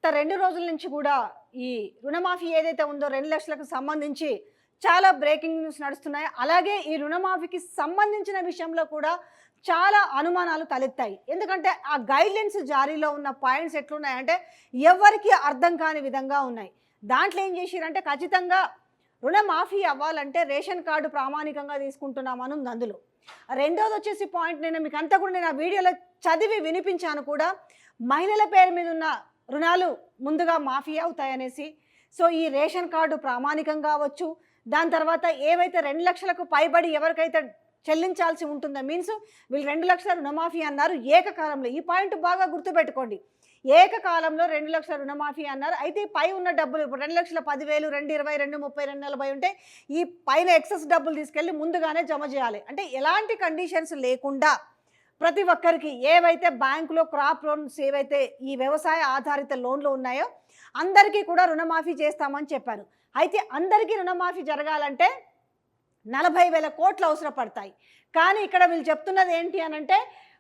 గత 2 రోజుల నుంచి కూడా ఈ రుణమాఫీ ఏదైతే ఉందో 2 లక్షలకు సంబంధించి చాలా బ్రేకింగ్ న్యూస్ నడుస్తున్నాయి. అలాగే ఈ రుణమాఫీకి సంబంధించిన విషయంలో కూడా చాలా అనుమానాలు తలెత్తాయి. ఎందుకంటే ఆ గైడ్‌లైన్స్ జారీలో ఉన్న పాయింట్స్ ఎట్లున్నాయంటే ఎవ్వరికీ అర్థం కాని విధంగా ఉన్నాయి. దాంట్లో ఏం చేసిరంటే ఖచ్చితంగా రుణమాఫీ అవ్వాలంటే రేషన్ కార్డు ప్రామాణికంగా తీసుకుంటున్నామని ఉంది అందులో. రెండోది వచ్చేసి పాయింట్ నేను ఆ వీడియోలో చదివి వినిపించాను కూడా. మహిళల పేరు మీద ఉన్న రుణాలు ముందుగా మాఫీ అవుతాయనేసి. సో ఈ రేషన్ కార్డు ప్రామాణికం కావచ్చు, దాని తర్వాత ఏవైతే 2 లక్షలకు పైబడి ఎవరికైతే చెల్లించాల్సి ఉంటుందో మీన్స్ వీళ్ళు 2 లక్షల రుణమాఫీ అన్నారు ఏకకాలంలో. ఈ పాయింట్ బాగా గుర్తుపెట్టుకోండి. ఏకకాలంలో 2 లక్షల రుణమాఫీ అన్నారు. అయితే పై ఉన్న డబ్బులు ఇప్పుడు 2,10,000, 2,20, 2,30, 2,40 ఉంటే ఈ పైన ఎక్సెస్ డబ్బులు తీసుకెళ్ళి ముందుగానే జమ చేయాలి. అంటే ఎలాంటి కండిషన్స్ లేకుండా ప్రతి ఒక్కరికి ఏవైతే బ్యాంకులో క్రాప్ లోన్స్ ఏవైతే ఈ వ్యవసాయ ఆధారిత లోన్లు ఉన్నాయో అందరికీ కూడా రుణమాఫీ చేస్తామని చెప్పారు. అయితే అందరికీ రుణమాఫీ జరగాలంటే 40,000 కోట్లు అవసరపడతాయి. కానీ ఇక్కడ వీళ్ళు చెప్తున్నది ఏంటి అనంటే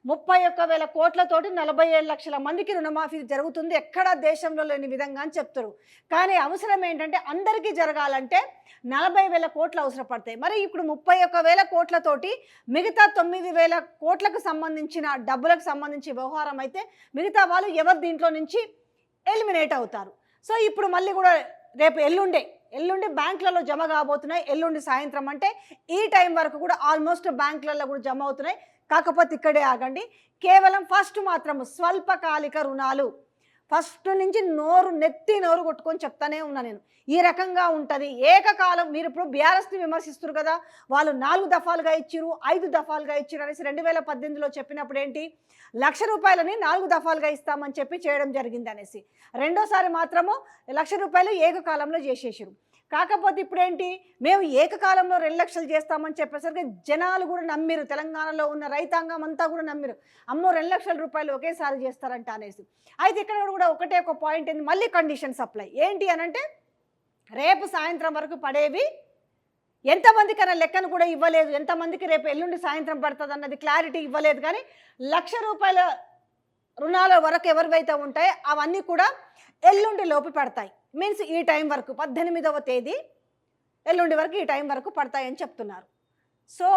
31,000 కోట్లతోటి 47 లక్షల మందికి రుణమాఫీ జరుగుతుంది, ఎక్కడా దేశంలో లేని విధంగా అని చెప్తారు. కానీ అవసరం ఏంటంటే అందరికీ జరగాలంటే 40,000 కోట్లు అవసరపడతాయి. మరి ఇప్పుడు 31,000 కోట్లతోటి మిగతా 9,000 కోట్లకు సంబంధించిన డబ్బులకు సంబంధించి వ్యవహారం అయితే మిగతా వాళ్ళు ఎవరు దీంట్లో నుంచి ఎలిమినేట్ అవుతారు. సో ఇప్పుడు మళ్ళీ కూడా రేపు ఎల్లుండి బ్యాంకులలో జమ కాబోతున్నాయి. ఎల్లుండి సాయంత్రం అంటే ఈ టైం వరకు కూడా ఆల్మోస్ట్ బ్యాంకులలో కూడా జమ అవుతున్నాయి. కాకపోతే ఇక్కడే ఆగండి. కేవలం ఫస్ట్ మాత్రం స్వల్పకాలిక రుణాలు ఫస్ట్ నుంచి నెత్తి నోరు కొట్టుకొని చెప్తానే ఉన్నా నేను. ఈ రకంగా ఉంటుంది ఏకకాలం. మీరు ఇప్పుడు బీఆర్ఎస్ని విమర్శిస్తారు కదా, వాళ్ళు 4 దఫాలుగా ఇచ్చిరు, 5 దఫాలుగా ఇచ్చిరు అనేసి 2018లో చెప్పినప్పుడు ఏంటి, ₹1,00,000 4 దఫాలుగా ఇస్తామని చెప్పి చేయడం జరిగింది అనేసి. రెండోసారి మాత్రము ₹1,00,000 ఏకకాలంలో చేసేసారు. కాకపోతే ఇప్పుడేంటి, మేము ఏకకాలంలో 2 లక్షలు చేస్తామని చెప్పేసరికి జనాలు కూడా నమ్మిరు, తెలంగాణలో ఉన్న రైతాంగం అంతా కూడా నమ్మిరు. అమ్మో 2 లక్షల రూపాయలు ఒకేసారి చేస్తారంట అనేసి. అయితే ఇక్కడ కూడా ఒక పాయింట్ ఏంది, మళ్ళీ కండిషన్ సప్లై ఏంటి అనంటే రేపు సాయంత్రం వరకు పడేవి ఎంతమందికైనా లెక్కను కూడా ఇవ్వలేదు, ఎంతమందికి రేపు ఎల్లుండి సాయంత్రం పడుతుంది అన్నది క్లారిటీ ఇవ్వలేదు. కానీ ₹1,00,000 రుణాల వరకు ఎవరివైతే ఉంటాయో అవన్నీ కూడా ఎల్లుండి లోపు పడతాయి. మీన్స్ ఈ టైం వరకు 18వ తేదీ ఎల్లుండి వరకు ఈ టైం వరకు పడతాయని చెప్తున్నారు. సో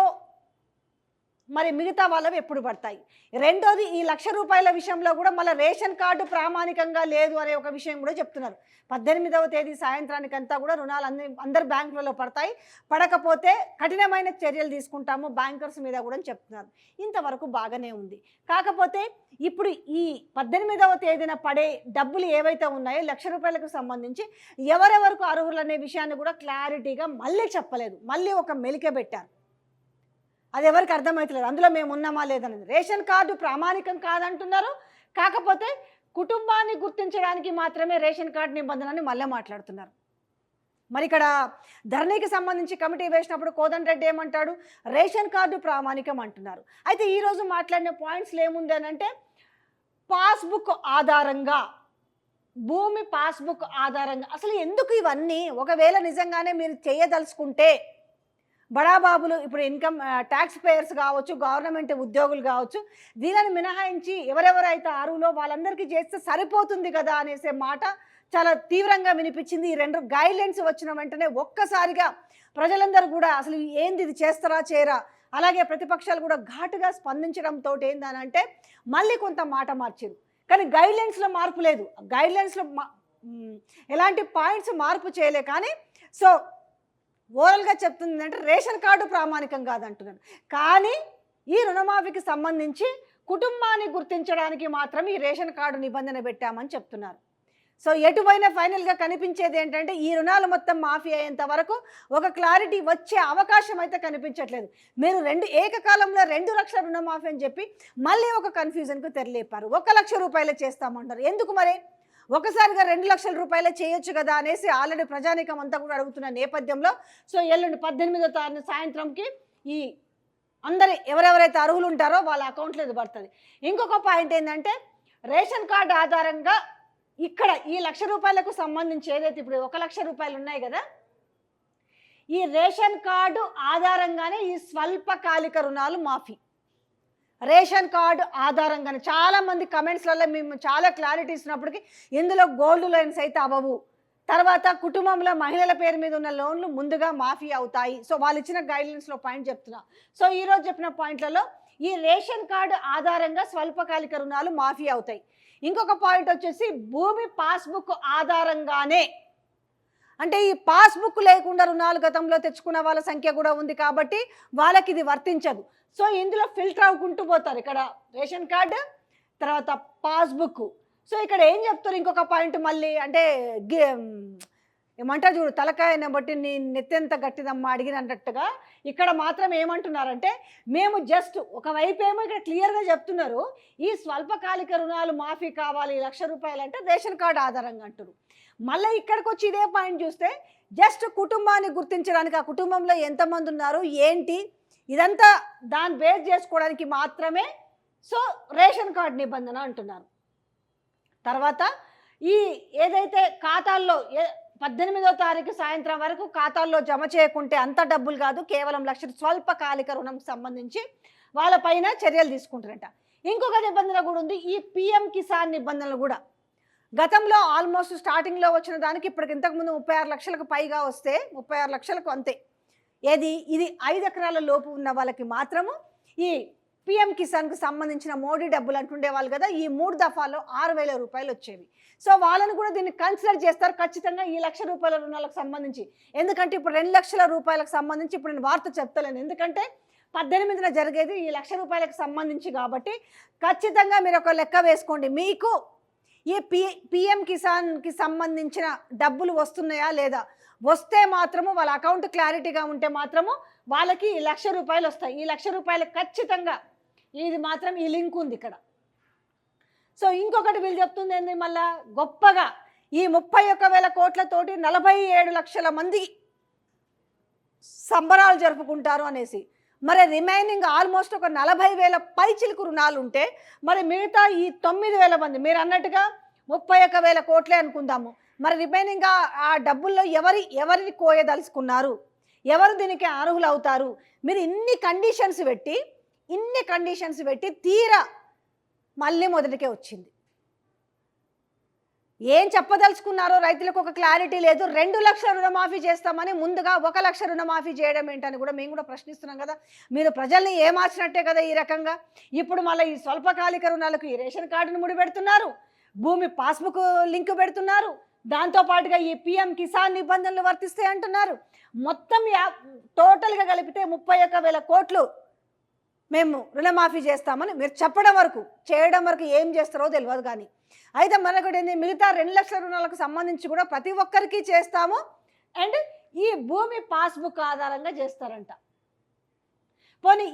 మరి మిగతా వాళ్ళవి ఎప్పుడు పడతాయి? రెండోది ఈ ₹1,00,000 విషయంలో కూడా మళ్ళీ రేషన్ కార్డు ప్రామాణికంగా లేదు అనే ఒక విషయం కూడా చెప్తున్నారు. 18వ తేదీ సాయంత్రానికంతా కూడా రుణాలు అందరి బ్యాంకులలో పడతాయి, పడకపోతే కఠినమైన చర్యలు తీసుకుంటాము బ్యాంకర్స్ మీద కూడా చెప్తున్నారు. ఇంతవరకు బాగానే ఉంది. కాకపోతే ఇప్పుడు ఈ 18వ తేదీన పడే డబ్బులు ఏవైతే ఉన్నాయో ₹1,00,000కు సంబంధించి ఎవరెవరకు అర్హులు అనే విషయాన్ని కూడా క్లారిటీగా మళ్ళీ చెప్పలేదు. మళ్ళీ ఒక మెలిక పెట్టారు. అది ఎవరికి అర్థమవుతలేదు అందులో మేము ఉన్నామా లేదనేది. రేషన్ కార్డు ప్రామాణికం కాదంటున్నారు, కాకపోతే కుటుంబాన్ని గుర్తించడానికి మాత్రమే రేషన్ కార్డు నిబంధనని మళ్ళీ మాట్లాడుతున్నారు. మరి ఇక్కడ ధరణికి సంబంధించి కమిటీ వేసినప్పుడు కోదండరెడ్డి ఏమంటాడు, రేషన్ కార్డు ప్రామాణికం అంటున్నారు. అయితే ఈరోజు మాట్లాడిన పాయింట్స్లో ఏముంది అని అంటే పాస్బుక్ ఆధారంగా, భూమి పాస్బుక్ ఆధారంగా అసలు ఎందుకు ఇవన్నీ? ఒకవేళ నిజంగానే మీరు చేయదలుచుకుంటే బడాబాబులు ఇప్పుడు ఇన్కమ్ ట్యాక్స్ పేయర్స్ కావచ్చు, గవర్నమెంట్ ఉద్యోగులు కావచ్చు, వీళ్ళని మినహాయించి ఎవరెవరైతే అర్హులో వాళ్ళందరికీ చేస్తే సరిపోతుంది కదా అనేసే మాట చాలా తీవ్రంగా వినిపించింది. ఈ 2 గైడ్లైన్స్ వచ్చిన వెంటనే ఒక్కసారిగా ప్రజలందరూ కూడా అసలు ఏంది ఇది చేస్తారా చేయరా, అలాగే ప్రతిపక్షాలు కూడా ఘాటుగా స్పందించడంతో ఏందనంటే మళ్ళీ కొంత మాట మార్చారు. కానీ గైడ్లైన్స్లో మార్పు లేదు. గైడ్లైన్స్లో ఎలాంటి పాయింట్స్ మార్పు చేయలే. కానీ సో ఓవరాల్గా చెప్తుంది అంటే రేషన్ కార్డు ప్రామాణికం కాదంటున్నాను. కానీ ఈ రుణమాఫీకి సంబంధించి కుటుంబాన్ని గుర్తించడానికి మాత్రం ఈ రేషన్ కార్డు నిబంధన పెట్టామని చెప్తున్నారు. సో ఎటువైనా ఫైనల్గా కనిపించేది ఏంటంటే ఈ రుణాలు మొత్తం మాఫీ అయ్యేంత వరకు ఒక క్లారిటీ వచ్చే అవకాశం అయితే కనిపించట్లేదు. మీరు ఏకకాలంలో 2 లక్షల రుణమాఫీ అని చెప్పి మళ్ళీ ఒక కన్ఫ్యూజన్కు తెరలేపారు. ₹1,00,000 చేస్తామంటారు. ఎందుకు మరి? ఒకసారిగా ₹2,00,000 చేయొచ్చు కదా అనేసి ఆల్రెడీ ప్రజానీకం అంతా కూడా అడుగుతున్న నేపథ్యంలో సో ఎల్లుండి 18వ తారీఖు సాయంత్రంకి ఈ అందరి ఎవరెవరైతే అర్హులు ఉంటారో వాళ్ళ అకౌంట్లో ఇది పడుతుంది. ఇంకొక పాయింట్ ఏంటంటే రేషన్ కార్డు ఆధారంగా ఇక్కడ ఈ ₹1,00,000కు సంబంధించి ఏదైతే ఇప్పుడు ₹1,00,000 ఉన్నాయి కదా, ఈ రేషన్ కార్డు ఆధారంగానే ఈ స్వల్పకాలిక రుణాలు మాఫీ. రేషన్ కార్డు ఆధారంగానే చాలామంది కమెంట్స్లలో మేము చాలా క్లారిటీ ఇస్తున్నప్పటికీ ఇందులో గోల్డ్ లోన్స్ అయితే అవ్వవు. తర్వాత కుటుంబంలో మహిళల పేరు మీద ఉన్న లోన్లు ముందుగా మాఫీ అవుతాయి. సో వాళ్ళు ఇచ్చిన గైడ్లైన్స్లో పాయింట్ చెప్తున్నా. సో ఈరోజు చెప్పిన పాయింట్లలో ఈ రేషన్ కార్డు ఆధారంగా స్వల్పకాలిక రుణాలు మాఫీ అవుతాయి. ఇంకొక పాయింట్ వచ్చేసి భూమి పాస్బుక్ ఆధారంగానే, అంటే ఈ పాస్బుక్ లేకుండా రుణాలు గతంలో తెచ్చుకున్న వాళ్ళ సంఖ్య కూడా ఉంది కాబట్టి వాళ్ళకి ఇది వర్తించదు. సో ఇందులో ఫిల్టర్ అవ్వుకుంటూ పోతారు. ఇక్కడ రేషన్ కార్డు, తర్వాత పాస్బుక్. సో ఇక్కడ ఏం చెప్తారు ఇంకొక పాయింట్ మళ్ళీ, అంటే ఏమంటారు చూడు, తలకాయని బట్టి నీ నెత్తెంత గట్టిదమ్మా అడిగినట్టుగా ఇక్కడ మాత్రం ఏమంటున్నారంటే, మేము జస్ట్ ఒకవైపు ఏమో ఇక్కడ క్లియర్గా చెప్తున్నారు, ఈ స్వల్పకాలిక రుణాలు మాఫీ కావాలి ₹1,00,000 అంటే రేషన్ కార్డు ఆధారంగా అంటారు. మళ్ళీ ఇక్కడికి వచ్చి ఇదే పాయింట్ చూస్తే జస్ట్ కుటుంబాన్ని గుర్తించడానికి, ఆ కుటుంబంలో ఎంతమంది ఉన్నారు ఏంటి ఇదంతా దాన్ని బేస్ చేసుకోవడానికి మాత్రమే సో రేషన్ కార్డు నిబంధన అంటున్నారు. తర్వాత ఈ ఏదైతే ఖాతాల్లో 18వ తారీఖు సాయంత్రం వరకు ఖాతాల్లో జమ చేయకుంటే అంత డబ్బులు కాదు, కేవలం ₹1,00,000 స్వల్పకాలిక రుణం సంబంధించి వాళ్ళపైన చర్యలు తీసుకుంటారట. ఇంకొక నిబంధన కూడా ఉంది, ఈ PM కిసాన్ నిబంధనలు కూడా గతంలో ఆల్మోస్ట్ స్టార్టింగ్లో వచ్చిన దానికి ఇప్పటికి ఇంతకుముందు 36 లక్షలకు పైగా వస్తే 36 లక్షలకు అంతే. ఇది 5 ఎకరాల లోపు ఉన్న వాళ్ళకి మాత్రము ఈ PM కిసాన్కి సంబంధించిన మోడీ డబ్బులు అంటుండే వాళ్ళు కదా, ఈ 3 దఫాల్లో ₹6,000 వచ్చేవి. సో వాళ్ళని కూడా దీన్ని కన్సిడర్ చేస్తారు ఖచ్చితంగా ఈ ₹1,00,000 రుణాలకు సంబంధించి. ఎందుకంటే ఇప్పుడు ₹2,00,000 సంబంధించి ఇప్పుడు నేను వార్త చెప్తలేను, ఎందుకంటే 18న జరిగేది ఈ ₹1,00,000 సంబంధించి కాబట్టి ఖచ్చితంగా మీరు ఒక లెక్క వేసుకోండి, మీకు ఈ PM కిసాన్కి సంబంధించిన డబ్బులు వస్తున్నాయా లేదా. వస్తే మాత్రము వాళ్ళ అకౌంట్ క్లారిటీగా ఉంటే మాత్రము వాళ్ళకి ₹1,00,000 వస్తాయి. ఈ ₹1,00,000 ఖచ్చితంగా ఇది మాత్రం ఈ లింక్ ఉంది ఇక్కడ. సో ఇంకొకటి వీళ్ళు చెప్తుంది ఏంది, మళ్ళా గొప్పగా ఈ 31,000 కోట్లతోటి 47 లక్షల మంది సంబరాలు జరుపుకుంటారు అనేసి. మరి రిమైనింగ్ ఆల్మోస్ట్ ఒక 40,000 పైచిలుకు రుణాలు ఉంటే మరి మిగతా ఈ 9,000 మంది, మీరు అన్నట్టుగా 31,000 కోట్లే అనుకుందాము, మరి రిమైనింగ్ ఆ డబ్బుల్లో ఎవరిని కోయదలుచుకున్నారు, ఎవరు దీనికి అర్హులు అవుతారు. మీరు ఇన్ని కండిషన్స్ పెట్టి తీరా మళ్ళీ మొదటికే వచ్చింది. ఏం చెప్పదలుచుకున్నారో రైతులకు ఒక క్లారిటీ లేదు. 2 లక్షల రుణమాఫీ చేస్తామని ముందుగా 1 లక్ష రుణమాఫీ చేయడం ఏంటని కూడా మేము కూడా ప్రశ్నిస్తున్నాం కదా. మీరు ప్రజల్ని ఏమార్చినట్టే కదా ఈ రకంగా. ఇప్పుడు మళ్ళీ ఈ స్వల్పకాలిక రుణాలకు ఈ రేషన్ కార్డును ముడిపెడుతున్నారు, భూమి పాస్బుక్ లింక్ పెడుతున్నారు, దాంతోపాటుగా ఈ PM కిసాన్ నిబంధనలు వర్తిస్తాయి అంటున్నారు. మొత్తం టోటల్గా కలిపితే 31,000 కోట్లు మేము రుణమాఫీ చేస్తామని మీరు చెప్పడం వరకు, చేయడం వరకు ఏం చేస్తారో తెలియదు. కానీ అయితే మనకు మిగతా 2 లక్షల రుణాలకు సంబంధించి కూడా ప్రతి ఒక్కరికి చేస్తాము, అండ్ ఈ భూమి పాస్బుక్ ఆధారంగా చేస్తారంట. పోనీ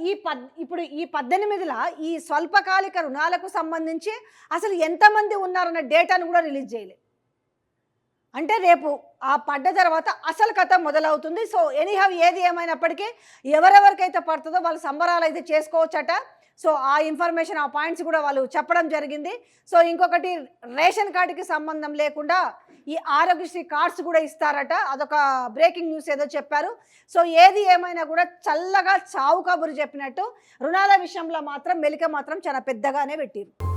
ఇప్పుడు ఈ 18ల ఈ స్వల్పకాలిక రుణాలకు సంబంధించి అసలు ఎంతమంది ఉన్నారన్న డేటాను కూడా రిలీజ్ చేయలేదు. అంటే రేపు ఆ పడ్డ తర్వాత అసలు కథ మొదలవుతుంది. సో ఎనీహౌ ఏది ఏమైనప్పటికీ ఎవరెవరికైతే పడుతుందో వాళ్ళు సంబరాలు అయితే చేసుకోవచ్చట. సో ఆ ఇన్ఫర్మేషన్, ఆ పాయింట్స్ కూడా వాళ్ళు చెప్పడం జరిగింది. సో ఇంకొకటి రేషన్ కార్డుకి సంబంధం లేకుండా ఈ ఆరోగ్యశ్రీ కార్డ్స్ కూడా ఇస్తారట, అదొక బ్రేకింగ్ న్యూస్ ఏదో చెప్పారు. సో ఏది ఏమైనా కూడా చల్లగా చావు కబురు చెప్పినట్టు రుణాల విషయంలో మాత్రం మెలిక మాత్రం చాలా పెద్దగానే పెట్టారు.